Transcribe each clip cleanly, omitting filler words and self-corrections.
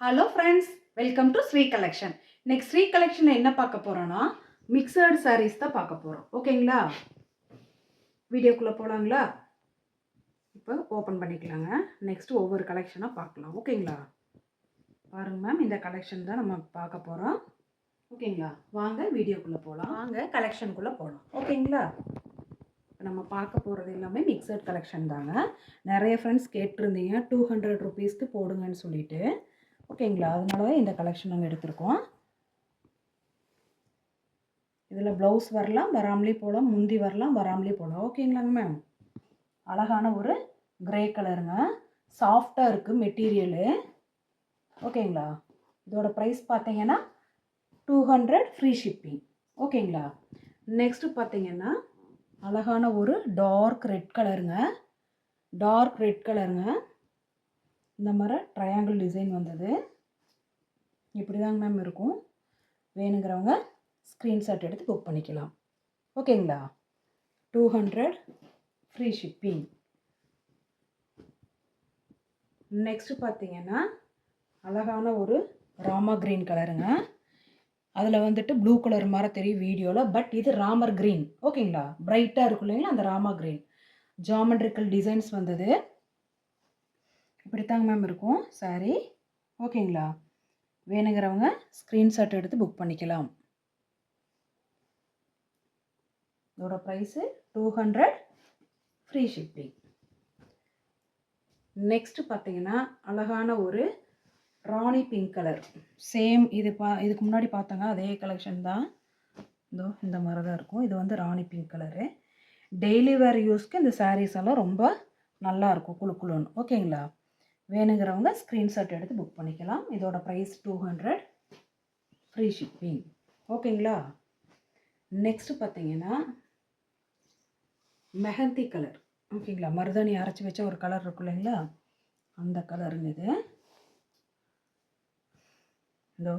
Hello friends, welcome to Sri collection. Next Sri கலெக்ஷனில் என்ன பார்க்க போகிறோன்னா மிக்சர்டு சாரீஸ் தான் பார்க்க போகிறோம். ஓகேங்களா? வீடியோக்குள்ளே போகலாங்களா? இப்போ ஓப்பன் பண்ணிக்கலாங்க. நெக்ஸ்ட்டு ஒவ்வொரு கலெக்ஷனாக பார்க்கலாம். ஓகேங்களா? பாருங்கள் மேம், இந்த கலெக்ஷன் தான் நம்ம பார்க்க போகிறோம். ஓகேங்களா? வாங்க வீடியோக்குள்ளே போகலாம். வாங்க கலெக்ஷனுக்குள்ளே போகலாம். ஓகேங்களா? நம்ம பார்க்க போகிறது எல்லாமே மிக்சர்ட் கலெக்ஷன் தாங்க. நிறைய ஃப்ரெண்ட்ஸ் கேட்டிருந்தீங்க 200 ருபீஸ்க்கு போடுங்கன்னு சொல்லிட்டு. ஓகேங்களா? அதனால தான் இந்த கலெக்ஷன் நாங்கள் எடுத்திருக்கோம். இதில் ப்ளவுஸ் வரலாம், வராமலே போகலாம், முந்தி வரலாம், வராமலே போகலாம். ஓகேங்களாங்க மேம்? அழகான ஒரு கிரே கலருங்க. சாஃப்டாக இருக்குது மெட்டீரியலு. ஓகேங்களா? இதோட ப்ரைஸ் பார்த்தீங்கன்னா 200 ஃப்ரீ ஷிப்பிங். ஓகேங்களா? நெக்ஸ்ட்டு பார்த்தீங்கன்னா அழகான ஒரு டார்க் ரெட் கலருங்க. டார்க் ரெட் கலருங்க. இந்த மாதிரி ட்ரையாங்கிள் டிசைன் வந்தது. இப்படி தாங்க மேம் இருக்கும். வேணுங்கிறவங்க ஸ்க்ரீன்ஷாட் எடுத்து புக் பண்ணிக்கலாம். ஓகேங்களா? 200 ஃப்ரீ ஷிப்பிங். நெக்ஸ்ட்டு பார்த்தீங்கன்னா அழகான ஒரு ராமா க்ரீன் கலருங்க. அதில் வந்துட்டு ப்ளூ கலர் மாதிரி தெரியும் வீடியோவில், பட் இது ராமர் க்ரீன். ஓகேங்களா? பிரைட்டாக இருக்கும் இல்லைங்களா, அந்த ராமா க்ரீன். ஜாமெட்ரிக்கல் டிசைன்ஸ் வந்தது. இப்படித்தாங்க மேம் இருக்கும் சாரீ. ஓகேங்களா? வேணுங்கிறவங்க ஸ்க்ரீன்ஷாட் எடுத்து புக் பண்ணிக்கலாம். இதோட ப்ரைஸு 200 ஃப்ரீ ஷிப்பிங். நெக்ஸ்ட்டு பார்த்தீங்கன்னா அழகான ஒரு ராணி பிங்க் கலர். சேம் இதுக்கு முன்னாடி பார்த்தோங்க அதே கலெக்ஷன் தான். இதோ இந்த மாதிரி தான் இருக்கும். இது வந்து ராணி பிங்க் கலரு. டெய்லி வேர் யூஸ்க்கு இந்த சாரீஸ் எல்லாம் ரொம்ப நல்லாயிருக்கும், குழு குழுன்னு. ஓகேங்களா? வேணுங்கிறவங்க ஸ்க்ரீன்ஷாட் எடுத்து புக் பண்ணிக்கலாம். இதோட ப்ரைஸ் 200 ஃப்ரீ ஷிப்பிங். ஓகேங்களா? நெக்ஸ்ட்டு பார்த்தீங்கன்னா மெஹந்தி கலர். ஓகேங்களா? மருதாணி அரைச்சி வச்ச ஒரு கலர் இருக்கும் இல்லைங்களா, அந்த கலருங்க இது. இதோ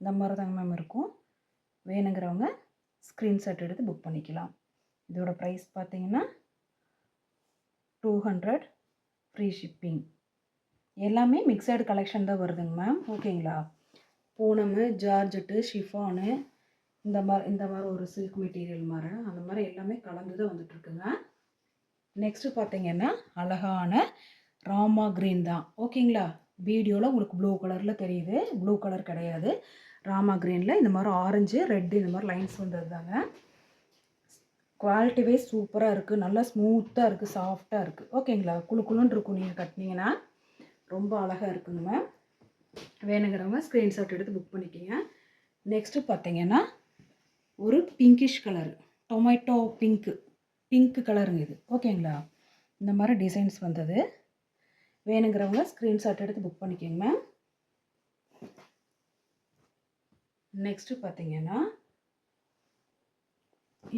இந்த மாதிரி தாங்க மேம் இருக்கும். வேணுங்கிறவங்க ஸ்க்ரீன்ஷாட் எடுத்து புக் பண்ணிக்கலாம். இதோட ப்ரைஸ் பார்த்தீங்கன்னா 200 ஃப்ரீ ஷிப்பிங். எல்லாமே மிக்சடு கலெக்ஷன் தான் வருதுங்க மேம். ஓகேங்களா? பூனமு, ஜார்ஜெட்டு, ஷிஃபானு, இந்த மாதிரி ஒரு சில்க் மெட்டீரியல் மாதிரி, அந்த மாதிரி எல்லாமே கலந்து தான் வந்துட்டுருக்குங்க. நெக்ஸ்ட்டு பார்த்தீங்கன்னா அழகான ராமா க்ரீன் தான். ஓகேங்களா? வீடியோவில் உங்களுக்கு ப்ளூ கலரில் தெரியுது. ப்ளூ கலர் கிடையாது, ராமா க்ரீனில் இந்த மாதிரி ஆரஞ்சு ரெட்டு இந்த மாதிரி லைன்ஸ் வந்தது தாங்க. குவாலிட்டி வைஸ் சூப்பராக இருக்குது. நல்லா ஸ்மூத்தாக இருக்குது, சாஃப்டாக இருக்குது. ஓகேங்களா? குழு குழுன்னு இருக்கும். நீங்கள் கட்டினீங்கன்னா ரொம்ப அழகாக இருக்குங்க மேம். வேணுங்கிறவங்க ஸ்க்ரீன்ஷாட் எடுத்து புக் பண்ணிக்கிங்க. நெக்ஸ்ட்டு பார்த்தீங்கன்னா ஒரு பிங்கிஷ் கலர், டொமேட்டோ பிங்க்கு கலருங்க இது. ஓகேங்களா? இந்த மாதிரி டிசைன்ஸ் வந்தது. வேணுங்கிறவங்க ஸ்க்ரீன்ஷாட் எடுத்து புக் பண்ணிக்கோங்க மேம். நெக்ஸ்ட்டு பார்த்தீங்கன்னா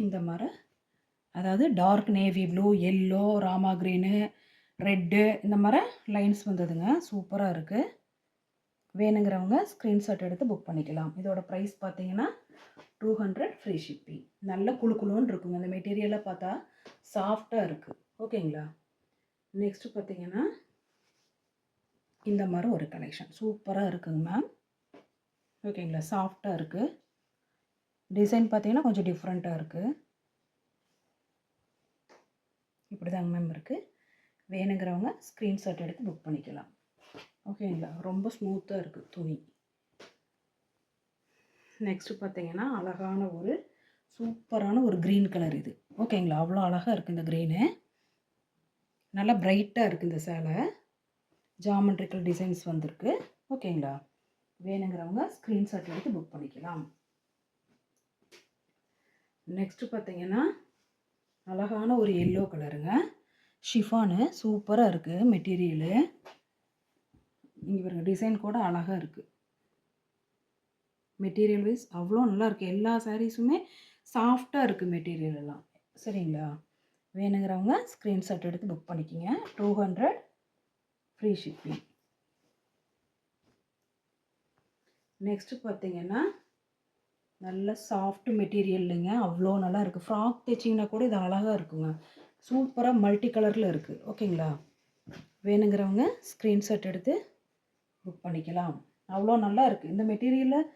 இந்த மாதிரி, அதாவது டார்க் நேவி ப்ளூ, எல்லோ, ராமா க்ரீனு, ரெட்டு, இந்த மாதிரி லைன்ஸ் வந்ததுங்க. சூப்பராக இருக்குது. வேணுங்கிறவங்க ஸ்க்ரீன்ஷாட் எடுத்து புக் பண்ணிக்கலாம். இதோட ப்ரைஸ் பார்த்தீங்கன்னா 200 ஃப்ரீ ஷிப்பிங். நல்ல குழு குழுன்னு இருக்குங்க. இந்த மெட்டீரியலாக பார்த்தா சாஃப்டாக இருக்குது. ஓகேங்களா? நெக்ஸ்ட்டு பார்த்தீங்கன்னா இந்த மாதிரி ஒரு கலெக்ஷன் சூப்பராக இருக்குங்க மேம். ஓகேங்களா? சாஃப்டாக இருக்குது. டிசைன் பார்த்தீங்கன்னா கொஞ்சம் டிஃப்ரெண்ட்டாக இருக்குது. இப்படி தாங்க மேம் இருக்குது. வேணுங்கிறவங்க ஸ்க்ரீன்ஷாட் எடுத்து புக் பண்ணிக்கலாம். ஓகேங்களா? ரொம்ப ஸ்மூத்தாக இருக்குது துணி. நெக்ஸ்ட்டு பார்த்தீங்கன்னா அழகான ஒரு சூப்பரான ஒரு க்ரீன் கலர் இது. ஓகேங்களா? அவ்வளோ அழகாக இருக்குது இந்த க்ரீனு. நல்லா பிரைட்டாக இருக்குது இந்த சேலை. ஜாமெட்ரிக்கல் டிசைன்ஸ் வந்திருக்கு. ஓகேங்களா? வேணுங்கிறவங்க ஸ்க்ரீன்ஷாட் எடுத்து புக் பண்ணிக்கலாம். நெக்ஸ்ட்டு பார்த்தீங்கன்னா அழகான ஒரு எல்லோ கலருங்க. ஷிஃபானு சூப்பராக இருக்குது மெட்டீரியலு. இங்கே பாருங்க, டிசைன் கூட அழகாக இருக்குது. மெட்டீரியல் வைஸ் அவ்வளோ நல்லா இருக்குது. எல்லா சாரீஸுமே சாஃப்டாக இருக்குது மெட்டீரியல் எல்லாம். சரிங்களா? வேணுங்கிறவங்க ஸ்க்ரீன்ஷாட் எடுத்து புக் பண்ணிக்கிங்க. 200 ஃப்ரீ ஷிப்பிங். நெக்ஸ்ட்டு பார்த்தீங்கன்னா நல்ல சாஃப்ட் மெட்டீரியல்லைங்க. அவ்வளோ நல்லா இருக்குது. ஃப்ராக் தைச்சிங்கன்னா கூட இது அழகாக இருக்குங்க. சூப்பராக மல்டி கலரில் இருக்குது. ஓகேங்களா? வேணுங்கிறவங்க ஸ்க்ரீன்ஷாட் எடுத்து புக் பண்ணிக்கலாம். அவ்வளோ நல்லா இருக்குது இந்த மெட்டீரியலில்.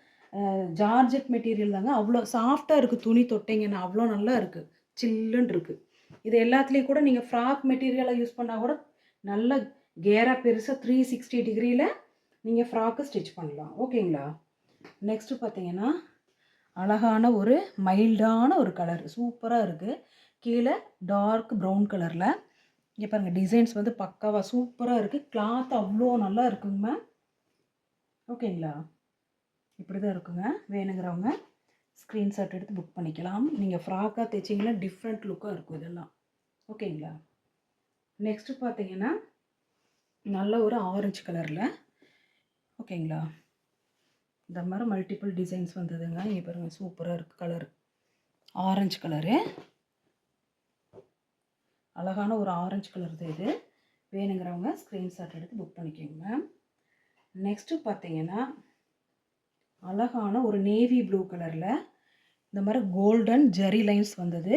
ஜார்ஜெட் மெட்டீரியல் தாங்க, அவ்வளோ சாஃப்டாக இருக்குது. துணி தொட்டிங்கன்னா அவ்வளோ நல்லா இருக்குது, சில்லுன்னு இருக்குது. இது எல்லாத்துலேயும் கூட நீங்கள் ஃப்ராக் மெட்டீரியலாக யூஸ் பண்ணால் கூட நல்ல கேராக பெருசாக 360 டிகிரியில் நீங்கள் ஃப்ராக்கு ஸ்டிச் பண்ணலாம். ஓகேங்களா? நெக்ஸ்ட்டு பார்த்தீங்கன்னா அழகான ஒரு மைல்டான ஒரு கலர் சூப்பராக இருக்குது. கீழே டார்க் ப்ரௌன் கலரில் இங்கே பாருங்கள், டிசைன்ஸ் வந்து பக்காவாக சூப்பராக இருக்குது. கிளாத் அவ்வளோ நல்லா இருக்குங்க. ஓகேங்களா? இப்படி தான் இருக்குங்க. வேணுங்கிறவங்க ஸ்க்ரீன்ஷாட் எடுத்து புக் பண்ணிக்கலாம். நீங்கள் ஃப்ராக்காக தைச்சிங்கன்னா டிஃப்ரெண்ட் லுக்காக இருக்கும் இதெல்லாம். ஓகேங்களா? நெக்ஸ்ட்டு பார்த்தீங்கன்னா நல்ல ஒரு ஆரஞ்சு கலரில். ஓகேங்களா? இந்த மாதிரி மல்டிபிள் டிசைன்ஸ் வந்ததுங்க. இங்கே பாருங்கள், சூப்பராக இருக்குது கலர். ஆரஞ்சு கலரு, அழகான ஒரு ஆரஞ்சு கலர் தான் இது. வேணுங்கிறவங்க ஸ்க்ரீன்ஷாட் எடுத்து புக் பண்ணிக்கோங்க. நெக்ஸ்ட்டு பார்த்தீங்கன்னா அழகான ஒரு நேவி ப்ளூ கலரில் இந்த மாதிரி கோல்டன் ஜெரி லைன்ஸ் வந்தது,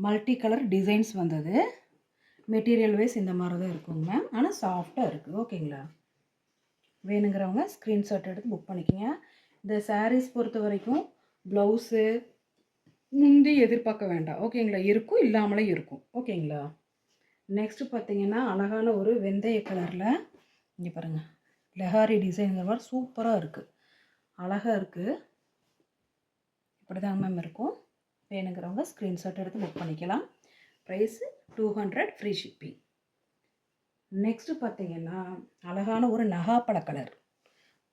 மல்டி கலர் டிசைன்ஸ் வந்தது. மெட்டீரியல் வைஸ் இந்த மாதிரி தான் இருக்குங்க மேம், ஆனால் சாஃப்டாக இருக்குது. ஓகேங்களா? வேணுங்கிறவங்க ஸ்க்ரீன்ஷாட் எடுத்து புக் பண்ணிக்கோங்க. இந்த சாரீஸ் பொறுத்த வரைக்கும் ப்ளவுஸு முந்தி எதிர்பார்க்க வேண்டாம். ஓகேங்களா? இருக்கும், இல்லாமலே இருக்கும். ஓகேங்களா? நெக்ஸ்ட்டு பார்த்தீங்கன்னா அழகான ஒரு வெந்தய கலரில் இங்கே பாருங்கள், லெஹாரி டிசைனுங்கிற மாதிரி சூப்பராக இருக்குது, அழகாக இருக்குது. இப்படி தான் மேம் இருக்கும். வேணுங்கிறவங்க ஸ்க்ரீன்ஷாட் எடுத்து புக் பண்ணிக்கலாம். Price 200, free shipping. நெக்ஸ்ட்டு பார்த்தீங்கன்னா அழகான ஒரு நகாப்பழ கலர்.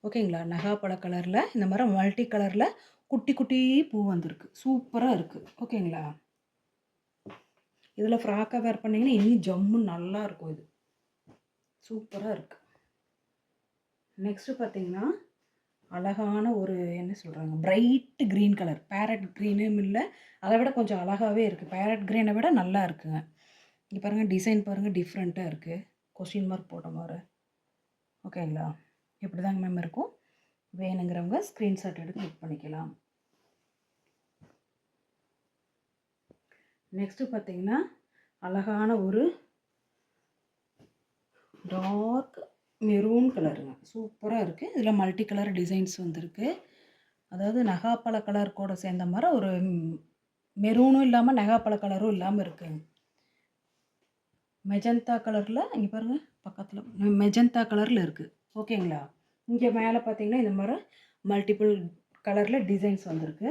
ஓகேங்களா? நகாப்பழ கலரில் இந்த மாதிரி மல்டி கலரில் குட்டி குட்டி பூ வந்திருக்கு, சூப்பராக இருக்குது. ஓகேங்களா? இதில் ஃப்ராக்காக வேர் பண்ணிங்கன்னா இன்னும் ஜம்மு நல்லா இருக்கும். இது சூப்பராக இருக்குது. நெக்ஸ்ட்டு பார்த்தீங்கன்னா அழகான ஒரு என்ன சொல்கிறாங்க, பிரைட்டு க்ரீன் கலர். பேரட் க்ரீனும் இல்லை, அதை விட கொஞ்சம் அழகாகவே இருக்குது. பேரட் க்ரீனை விட நல்லா இருக்குங்க. இங்கே பாருங்கள், டிசைன் பாருங்கள், டிஃப்ரெண்ட்டாக இருக்குது, கொஸ்டின் மார்க் போட்ட மாதிரி. ஓகேங்களா? இப்படி தாங்க மேம் இருக்கும். வேணுங்கிறவங்க ஸ்க்ரீன்ஷாட் எடுத்து புக் பண்ணிக்கலாம். நெக்ஸ்ட்டு பார்த்தீங்கன்னா அழகான ஒரு டார்க் மெரூன் கலருங்க, சூப்பராக இருக்குது. இதில் மல்டி கலர் டிசைன்ஸ் வந்திருக்கு. அதாவது நகாப்பழ கலர் கூட சேர்ந்த மாதிரி ஒரு மெரூனும் இல்லாமல் நகாப்பழ கலரும் இல்லாமல் இருக்குங்க. மெஜந்தா கலரில் இங்கே பாருங்கள், பக்கத்தில் மெஜந்தா கலரில் இருக்குது. ஓகேங்களா? இங்கே மேலே பார்த்தீங்கன்னா இந்த மாதிரி மல்டிபிள் கலரில் டிசைன்ஸ் வந்திருக்கு.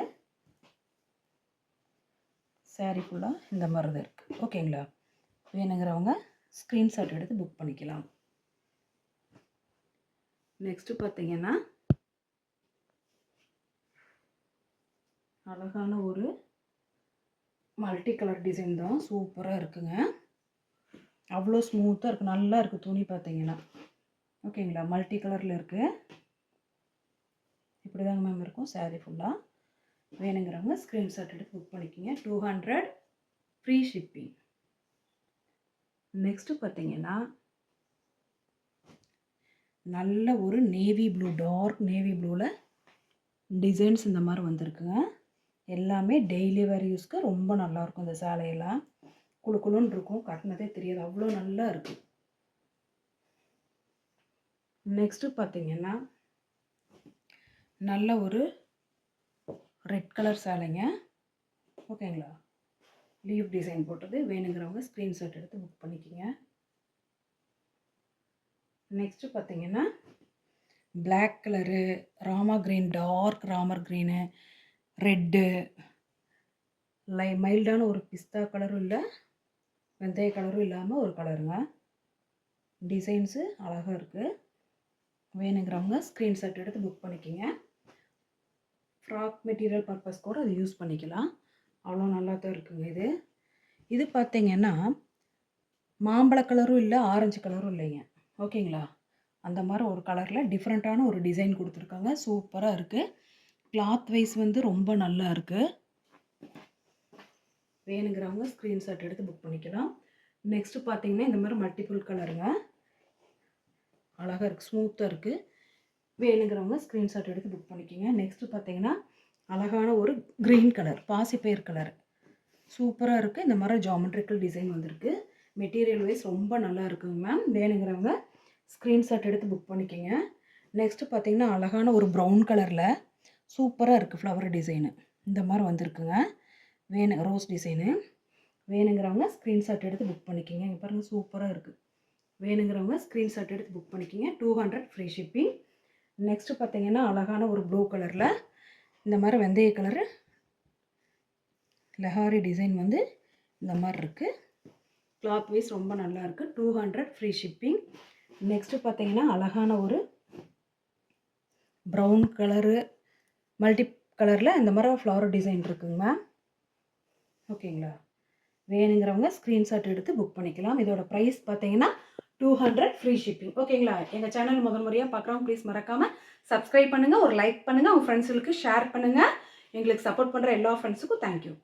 சாரீ ஃபுல்லாக இந்த மாதிரி தான் இருக்குது. ஓகேங்களா? வேணுங்கிறவங்க ஸ்க்ரீன்ஷாட் எடுத்து புக் பண்ணிக்கலாம். நெக்ஸ்ட்டு பார்த்தீங்கன்னா அழகான ஒரு மல்டி கலர் டிசைன் தான், சூப்பராக இருக்குங்க. அவ்வளோ ஸ்மூத்தாக இருக்குது, நல்லா இருக்குது துணி பார்த்தீங்கன்னா. ஓகேங்களா? மல்டி கலரில் இருக்குது. இப்படி தாங்க மேம் இருக்கும் சாரீ ஃபுல்லாக. வேணுங்கிறவங்க ஸ்க்ரீன்ஷாட் எடுத்து புக் பண்ணிக்கிங்க. 200, ஃப்ரீ ஷிப்பிங். நெக்ஸ்ட்டு பார்த்தீங்கன்னா நல்ல ஒரு நேவி ப்ளூ, டார்க் நேவி ப்ளூவில் டிசைன்ஸ் இந்த மாதிரி வந்திருக்குங்க. எல்லாமே டெய்லி வேர் யூஸ்க்கு ரொம்ப நல்லாயிருக்கும். இந்த சேலையெல்லாம் குழு குழுன்னு இருக்கும், கட்டினதே தெரியாது, அவ்வளோ நல்லா இருக்குது. நெக்ஸ்ட்டு பார்த்தீங்கன்னா நல்ல ஒரு ரெட் கலர் சேலைங்க. ஓகேங்களா? லீவ் டிசைன் போட்டது. வேணுங்கிறவங்க ஸ்க்ரீன்ஷாட் எடுத்து புக் பண்ணிக்கோங்க. நெக்ஸ்ட்டு பார்த்தீங்கன்னா black colour, Rama green, dark Ramar green, red, மைல்டான ஒரு பிஸ்தா கலரும் இல்லை, வெந்தய கலரும் இல்லாமல் ஒரு கலருங்க. டிசைன்ஸு அழகாக இருக்குது. வேணுங்கிறவங்க ஸ்க்ரீன்ஷாட் எடுத்து புக் பண்ணிக்கோங்க. ஃப்ராக் மெட்டீரியல் பர்பஸ் கூட அது யூஸ் பண்ணிக்கலாம். அவ்வளோ நல்லா தான் இருக்குங்க. இது பார்த்தீங்கன்னா மாம்பழ கலரும் இல்லை, ஆரஞ்சு கலரும் இல்லைங்க. ஓகேங்களா? அந்த மாதிரி ஒரு கலரில் டிஃப்ரெண்ட்டான ஒரு டிசைன் கொடுத்துருக்காங்க, சூப்பராக இருக்குது. கிளாத் வைஸ் வந்து ரொம்ப நல்லா இருக்குது. வேணுங்கிறவங்க ஸ்க்ரீன்ஷாட் எடுத்து புக் பண்ணிக்கலாம். நெக்ஸ்ட்டு பார்த்தீங்கன்னா இந்த மாதிரி மல்டிபிள் கலருங்க, அழகாக இருக்குது, ஸ்மூத்தாக இருக்குது. வேணுங்கிறவங்க ஸ்க்ரீன்ஷாட் எடுத்து புக் பண்ணிக்கோங்க. நெக்ஸ்ட்டு பார்த்தீங்கன்னா அழகான ஒரு க்ரீன் கலர், பாசிப்பயிர் கலர், சூப்பராக இருக்குது. இந்த மாதிரி ஜாமெட்ரிக்கல் டிசைன் வந்திருக்கு. மெட்டீரியல் வைஸ் ரொம்ப நல்லா இருக்குங்க மேம். வேணுங்கிறவங்க ஸ்க்ரீன்ஷாட் எடுத்து புக் பண்ணிக்கோங்க. நெக்ஸ்ட்டு பார்த்தீங்கன்னா அழகான ஒரு ப்ரௌன் கலரில் சூப்பராக இருக்குது ஃப்ளவர் டிசைனு. இந்த மாதிரி வந்திருக்குங்க. Rose design. வேணுங்கிறவங்க ஸ்க்ரீன்ஷாட் எடுத்து புக் பண்ணிக்கிங்க. இங்கே பாருங்கள் சூப்பராக இருக்குது. வேணுங்கிறவங்க ஸ்க்ரீன்ஷாட் எடுத்து புக் பண்ணிக்கிங்க. 200 ஃப்ரீ ஷிப்பிங். நெக்ஸ்ட்டு பார்த்தீங்கன்னா அழகான ஒரு ப்ளூ கலரில் இந்த மாதிரி வெந்தய கலரு லஹாரி டிசைன் வந்து இந்த மாதிரி இருக்குது. கிளாத் வைஸ் ரொம்ப நல்லா இருக்குது. 200 ஃப்ரீ ஷிப்பிங். நெக்ஸ்ட்டு பார்த்தீங்கன்னா அழகான ஒரு ப்ரௌன் கலரு மல்டி கலரில் இந்த மாதிரி ஃப்ளவர் டிசைன் இருக்குங்க. ஓகேங்களா? வேணுங்கிறவங்க ஸ்க்ரீன்ஷாட் எடுத்து புக் பண்ணிக்கலாம். இதோட ப்ரைஸ் பார்த்தீங்கன்னா 200 ஃப்ரீ ஷிப்பிங். ஓகேங்களா? எங்கள் சேனல் முதல் முறையாக பார்க்குறவங்க ப்ளீஸ் மறக்காமல் சப்ஸ்கிரைப் பண்ணுங்கள், ஒரு லைக் பண்ணுங்கள், உங்கள் ஃப்ரெண்ட்ஸுகளுக்கு ஷேர் பண்ணுங்கள். எங்களுக்கு சப்போர்ட் பண்ணுற எல்லா ஃப்ரெண்ட்ஸுக்கும் தேங்க்யூ.